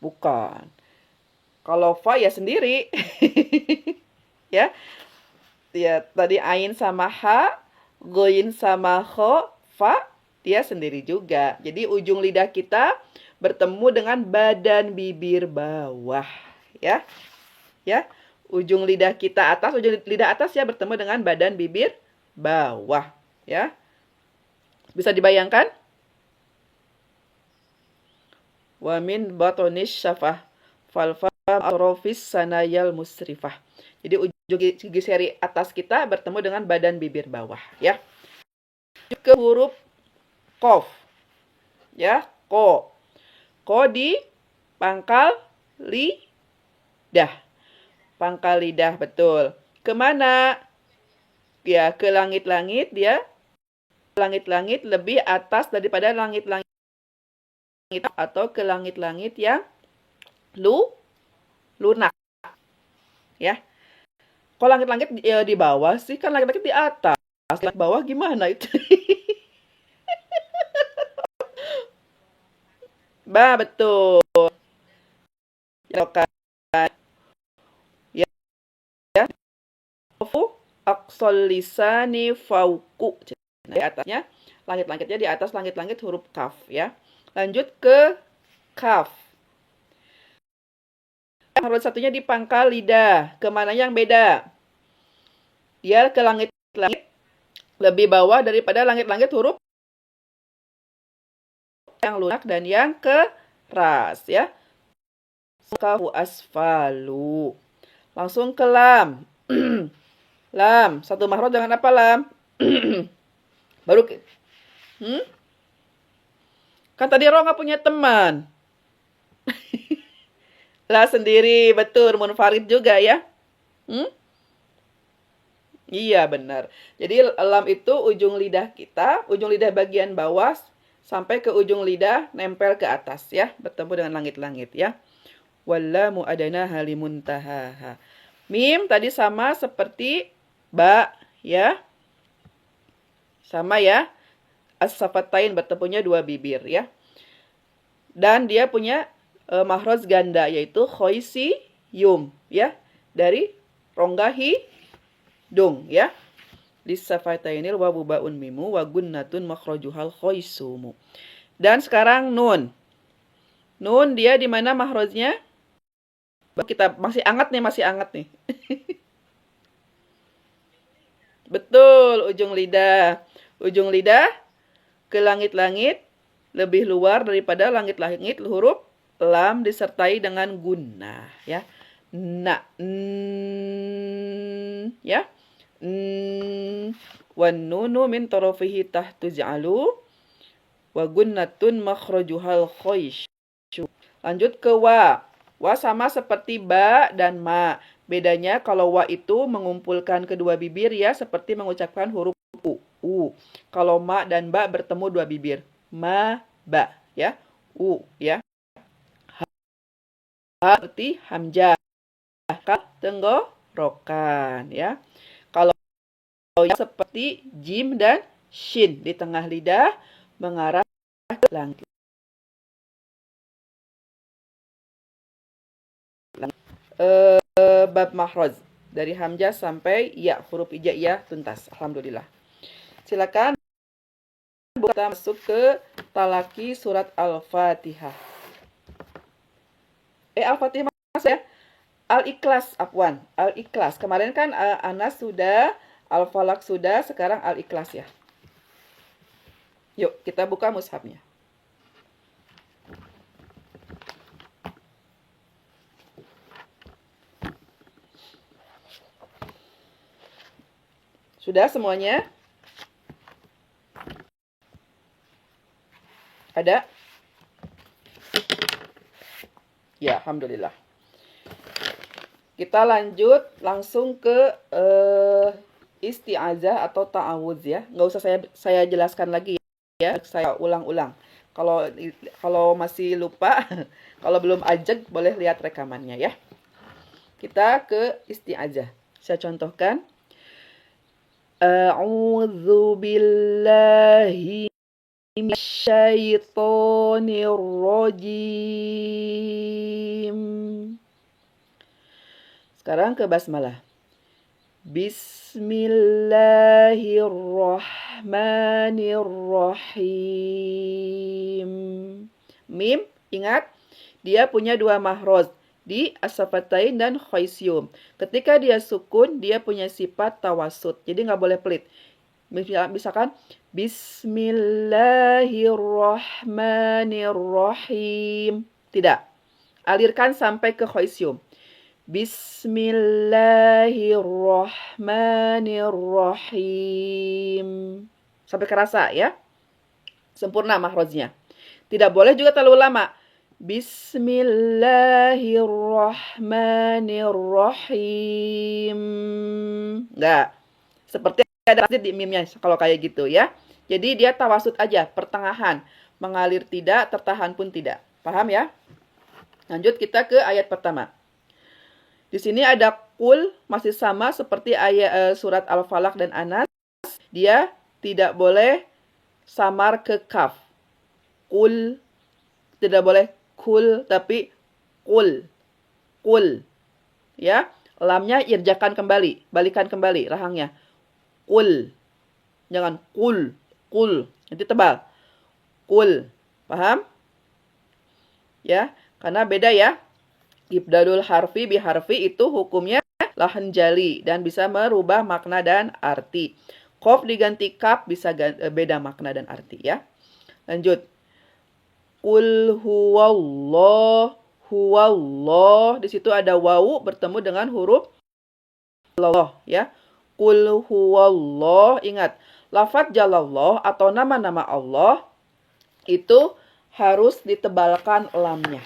Bukan. Kalau fa ya sendiri. Ya. Ya, tadi ain sama ha, goin sama ho, fa, dia sendiri juga. Jadi ujung lidah kita bertemu dengan badan bibir bawah, ya. Ya. Ujung lidah kita atas, ujung lidah atas ya bertemu dengan badan bibir bawah, ya. Bisa dibayangkan? Wa min batonis syafah falfa atrofis sanayal musrifah. Jadi ujung gigi seri atas kita bertemu dengan badan bibir bawah, ya. Ke huruf kof, ya, ko. Ko di pangkal lidah. Pangkal lidah, betul. Kemana? Ya, ke langit-langit dia. Langit-langit lebih atas daripada langit-langit atau ke langit-langit yang lunak, ya. Kalau langit-langit ya di bawah sih, kan langit-langit di atas. Langit bawah gimana itu? Betul. Ya, kan. Ya, ya. Aqsal lisani fauku. Di atasnya, langit-langitnya di atas langit-langit huruf kaf, ya. Lanjut ke kaf. Huruf satunya di pangkal lidah. Kemana yang beda? Dia ke langit-langit lebih bawah daripada langit-langit huruf yang lunak dan yang keras, ya. Kafu asfalu. Langsung ke lam. Lam. Satu mahrot dengan apa lam? Baru kan tadi Ro nggak punya teman. Lah sendiri, betul. Munfarid juga ya. Iya benar. Jadi lam itu ujung lidah kita, ujung lidah bagian bawah sampai ke ujung lidah nempel ke atas ya, bertemu dengan langit-langit ya. Wallamu adana halimuntahaha. Mim tadi sama seperti ba ya. Sama ya. As-safatain bertemunya dua bibir ya. Dan dia punya mahroz ganda yaitu khoisi yum ya. Dari rongga hidung ya. Lisafatainil wa bubaun mimu wa gunnatun makhrajuhal khoisumu. Dan sekarang nun. Nun dia di mana mahroznya? Kita masih anget nih. Betul, ujung lidah. Ujung lidah ke langit-langit lebih luar daripada langit-langit huruf lam disertai dengan gunnah ya. Na ya. Wan nunu min tarafihi tahtu ja'alu wa gunnatun makhrajuhal khoisyu. Lanjut ke wa. Wa sama seperti ba dan ma. Bedanya kalau wa itu mengumpulkan kedua bibir ya seperti mengucapkan huruf u. Kalau ma dan ba bertemu dua bibir. Ma, ba ya. U ya. Ha seperti hamzah. Kal tenggorokan ya. Kalau ya seperti jim dan shin di tengah lidah mengarah ke langit. Bab mahroz dari hamzah sampai ya huruf hijaiyah tuntas. Alhamdulillah. Silakan kita masuk ke talaki surat Al-Fatihah. Al-Fatihah ya. Al-Ikhlas, afwan. Al-Ikhlas. Kemarin kan Anas sudah, Al-Falak sudah, sekarang Al-Ikhlas ya. Yuk, kita buka mushafnya. Sudah semuanya? Ada? Ya, alhamdulillah. Kita lanjut langsung ke isti'azah atau ta'awudz ya. Nggak usah saya jelaskan lagi ya. Saya ulang-ulang. Kalau masih lupa, kalau belum ajak boleh lihat rekamannya ya. Kita ke isti'azah. Saya contohkan. A'udzu billahi minasyaitonir rajim. Sekarang ke basmalah. Bismillahirrahmanirrahim. Mim, ingat, dia punya dua mahroz di as-safatain dan khoisium. Ketika dia sukun, dia punya sifat tawasud. Jadi nggak boleh pelit. Misalkan, Bismillahirrahmanirrahim. Tidak. Alirkan sampai ke khoisium. Bismillahirrahmanirrahim. Sampai kerasa ya. Sempurna mahroznya. Tidak boleh juga terlalu lama. Bismillahirrahmanirrahim. Enggak. Seperti ada di mimnya kalau kayak gitu ya. Jadi dia tawasud aja, pertengahan. Mengalir tidak, tertahan pun tidak. Paham ya? Lanjut kita ke ayat pertama. Di sini ada kul, masih sama seperti ayat surat Al-Falaq dan Anas. Dia tidak boleh samar ke kaf. Kul, tidak boleh kul, tapi kul. Kul. Ya, lamnya irjakan kembali, balikan kembali rahangnya. Kul. Jangan kul, kul. Nanti tebal. Kul. Paham? Ya, karena beda ya. Ibdalul harfi biharfi itu hukumnya lahan jali dan bisa merubah makna dan arti. Qaf diganti kaf bisa beda makna dan arti ya. Lanjut. Qul huwallah, huwallah. Di situ ada wawu bertemu dengan huruf Allah ya. Qul huwallah. Ingat, lafadz jalallah atau nama-nama Allah itu harus ditebalkan lamnya.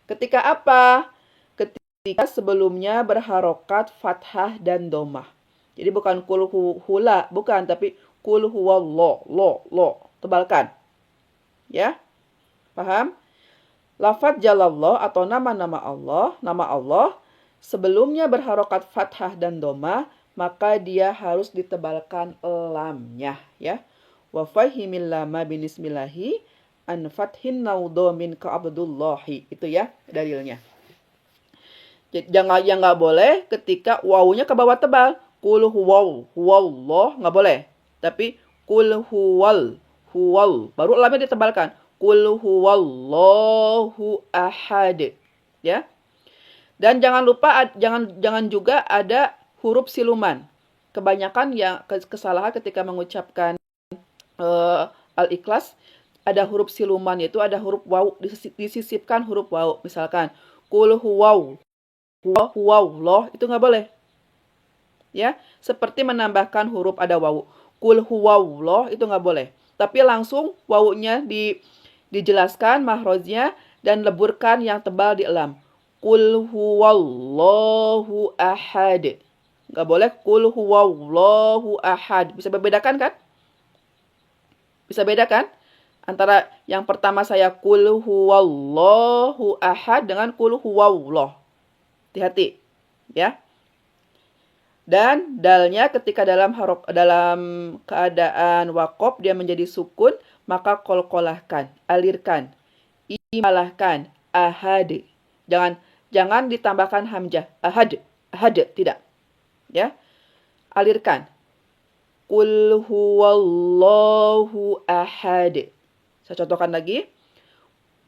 Ketika apa? Ketika sebelumnya berharokat fathah dan domah. Jadi bukan kul hula, bukan, tapi kul huwallah, lo, tebalkan. Ya? Paham? Lafadz jalallah atau nama-nama Allah, nama Allah, sebelumnya berharokat fathah dan domah, maka dia harus ditebalkan lamnya. Ya? Wa fahimil lama binismillahi an fathin naudo min ka abdullahi. Itu ya dalilnya. Jangan, yang nggak boleh ketika wawunya ke bawah tebal. Kul huwaw, huwallah nggak boleh. Tapi kul huwal, huwal. Baru lamnya ditebalkan. Kul huwallahu ahad. Ya. Dan jangan lupa, jangan juga ada huruf siluman. Kebanyakan yang kesalahan ketika mengucapkan Al-Ikhlas, ada huruf siluman, yaitu ada huruf waw, disisipkan huruf waw. Misalkan, kul huwaw, huwallah, itu nggak boleh. Ya, seperti menambahkan huruf ada waw. Kul huwallah, itu nggak boleh. Tapi langsung wawunya dijelaskan mahroznya dan leburkan yang tebal di lam. Kul huwallahu ahad. Nggak boleh kul huwallahu ahad. Bisa membedakan kan? Bisa bedakan? Antara yang pertama saya kul huwallahu ahad dengan kul huwallah. Hati-hati. Ya. Dan dalnya ketika dalam keadaan waqaf dia menjadi sukun, maka qalqalahkan, alirkan, imalahkan, ahad. Jangan ditambahkan hamzah. Ahad, tidak. Ya. Alirkan. Qul huwallahu ahad. Saya contohkan lagi.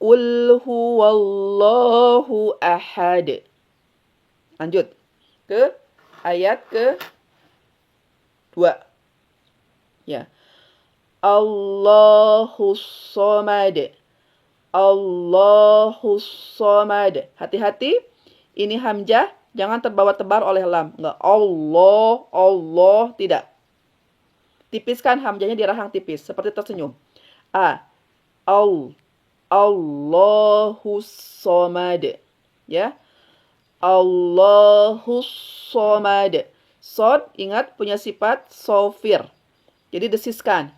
Qul huwallahu ahad. Lanjut ke ayat ke-2. Ya. Allahus Samad. Allahus Samad. Hati-hati, ini hamzah jangan terbawa tebar oleh lam. Enggak. Allah, tidak. Tipiskan hamzahnya di rahang tipis seperti tersenyum. Allahus Samad. Ya. Allahus Samad. Sod, ingat, punya sifat sofir. Jadi desiskan.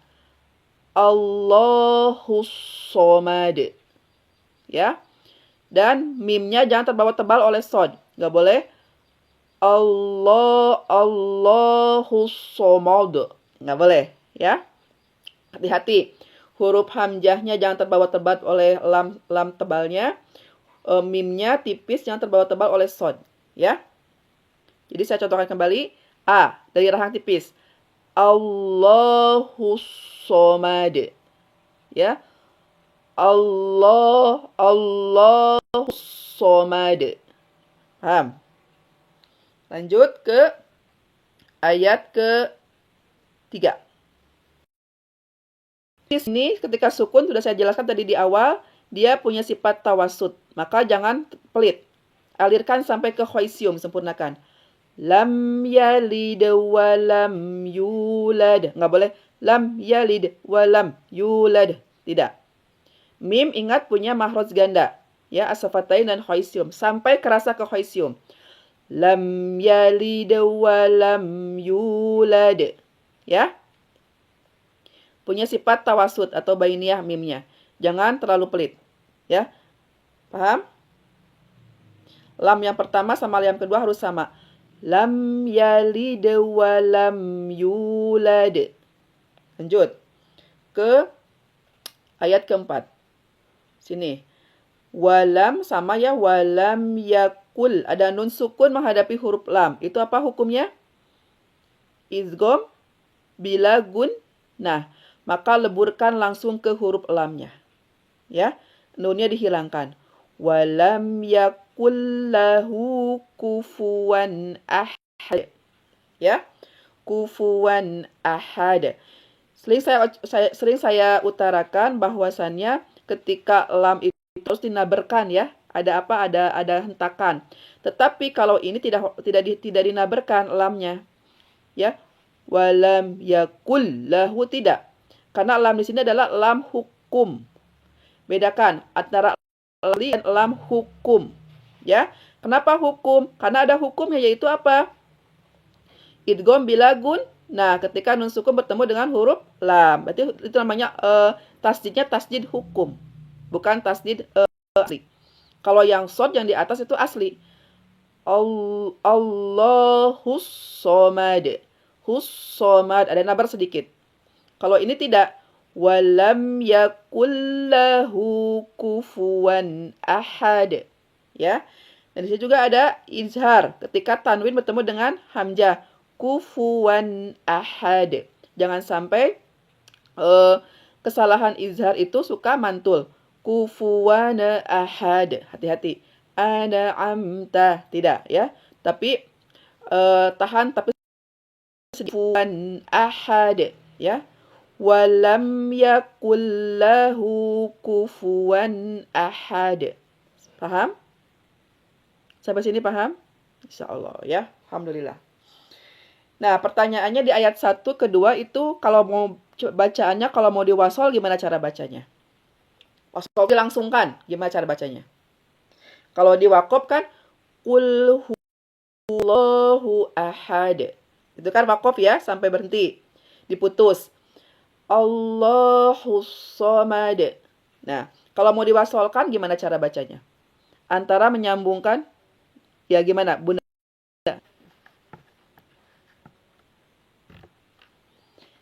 Allahus Samad. Ya. Dan mimnya jangan terbawa tebal oleh sod. Nggak boleh. Allahus Samad. Nggak boleh. Ya. Hati-hati. Huruf hamzahnya jangan terbawa tebal oleh lam tebalnya. Mimnya tipis, jangan terbawa tebal oleh sod. Ya. Jadi saya contohkan kembali. A, dari rahang tipis. Allahus somad. Ya. Allahus somad. Paham? Lanjut ke ayat ke-3. Di sini ketika sukun sudah saya jelaskan tadi di awal, dia punya sifat tawasud. Maka jangan pelit. Alirkan sampai ke khoisium, sempurnakan. Lam yalid wa lam yulad. Nggak boleh lam yalid wa lam yulad. Tidak. Mim ingat punya makhraj ganda. Ya, as-safatain dan khoisium. Sampai kerasa ke khoisium. Lam yalid wa lam yulad. Ya. Punya sifat tawasud atau bainiyah mimnya. Jangan terlalu pelit. Ya. Paham? Lam yang pertama sama lam yang kedua harus sama. Lam yalid wa lam yulad. Lanjut. Ke ayat keempat. Sini. Walam sama ya. Walam yakul. Ada nun sukun menghadapi huruf lam. Itu apa hukumnya? Izgom bila gun. Nah. Maka leburkan langsung ke huruf lamnya. Ya, nunnya dihilangkan. Walam yakul lahu kufuwan ahad. Ya, kufuwan ahad. Sering saya utarakan bahwasannya ketika lam itu harus dinaberkan ya. Ada apa? Ada hentakan. Tetapi kalau ini tidak dinaberkan lamnya. Ya. Walam yakul lahu tidak. Karena lam di sini adalah lam hukum. Bedakan antara li dan lam hukum. Ya. Kenapa hukum? Karena ada hukumnya yaitu apa? Idgham bila gun. Nah, ketika nun sukun bertemu dengan huruf lam. Berarti itu namanya tasdidnya tasdid hukum. Bukan tasdid asli. Kalau yang shad yang di atas itu asli. Allahus somad. Hus somad. Ada nabar sedikit. Kalau ini tidak, walam yakul lahu kufuwan ahad. Ya. Dan di sini juga ada izhar ketika tanwin bertemu dengan hamzah, kufuwan ahad. Jangan sampai kesalahan izhar itu suka mantul. Kufuwan ahad. Hati-hati. An'amta. Tidak ya. Tapi tahan tapi kufuwan ahad ya. Walam yakul lahu kufuwan ahad. Paham? Sampai sini paham? Insyaallah ya. Alhamdulillah. Nah, pertanyaannya di ayat 1 kedua itu kalau mau bacaannya kalau mau diwasol gimana cara bacanya? Wasol dilangsungkan, gimana cara bacanya? Kalau diwakob kan qul huwallahu ahad. Itu kan wakob ya sampai berhenti. Diputus. Allahus somad. Nah, kalau mau diwasolkan gimana cara bacanya? Antara menyambungkan, ya gimana? Bunda.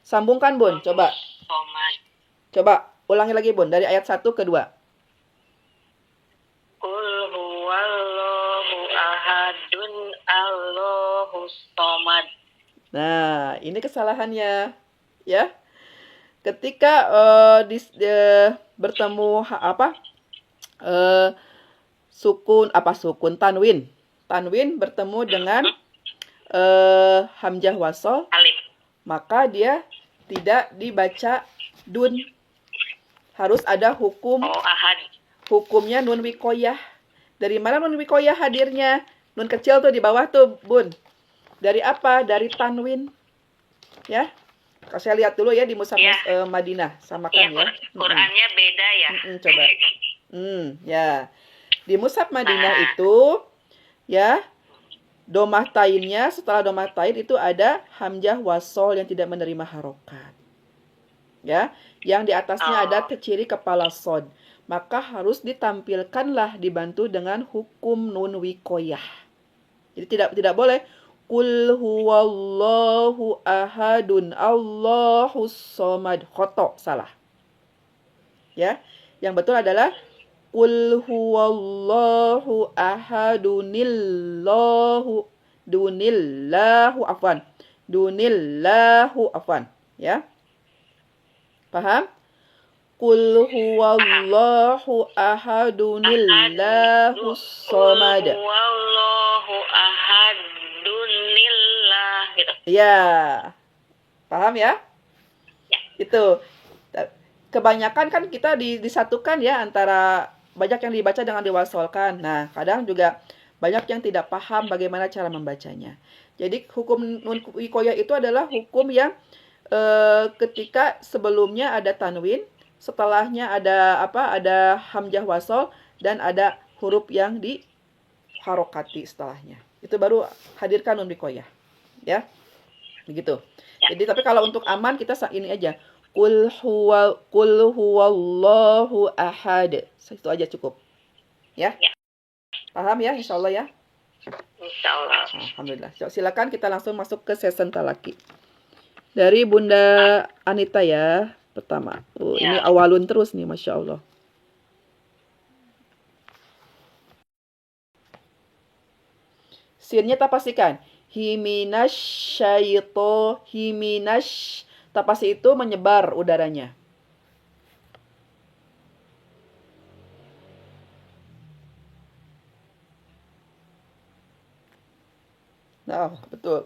Sambungkan Bun, coba. Coba, ulangi lagi Bun, dari ayat 1 ke 2. Qul huwallahu ahadun Allahus somad. Nah, ini kesalahannya. Ya. Ketika bertemu sukun tanwin bertemu dengan hamzah wasol, maka dia tidak dibaca dun, harus ada hukum. Ahad. Hukumnya nun wikoyah. Dari mana nun wikoyah hadirnya? Nun kecil tuh di bawah tuh Bun. Dari apa? Dari tanwin. Ya. Kalau saya lihat dulu ya di Mushaf Madinah, samakan ya. Qurannya beda ya. Coba. Ya. Di Mushaf Madinah itu ya domah tainnya setelah domah tain itu ada hamzah wasol yang tidak menerima harokat. Ya, yang di atasnya ada ciri kepala sod. Maka harus ditampilkanlah dibantu dengan hukum nun wikoyah. Jadi tidak boleh Qul huwallahu ahadun Allahus somad. Khoto, salah. Ya, yang betul adalah Qul huwallahu ahadunillahu. Dunillahu afwan. Dunillahu afwan. Ya. Paham? Qul huwallahu ahadunillahus samad. Qul huwallahu ahadunillah gitu. Ya. Paham ya? Ya. Itu. Kebanyakan kan kita disatukan ya antara banyak yang dibaca dengan diwasolkan. Nah, kadang juga banyak yang tidak paham bagaimana cara membacanya. Jadi hukum nun wikoyah itu adalah hukum yang ketika sebelumnya ada tanwin, setelahnya ada ada hamzah wasol dan ada huruf yang diharokati setelahnya. Itu baru hadirkan nun wikoyah. Ya. Begitu. Ya. Jadi tapi kalau untuk aman kita ini aja. Qul huwallahu ahad. Itu aja cukup. Ya? Ya. Paham ya insyaallah ya? Insyaallah. Alhamdulillah. Silakan kita langsung masuk ke sesi talaki. Dari Bunda Anita ya, pertama. Ya. Ini awalun terus nih, Masya Allah. Sinnya tapasikan. Himinas. Tapasi itu menyebar udaranya. Nah, betul.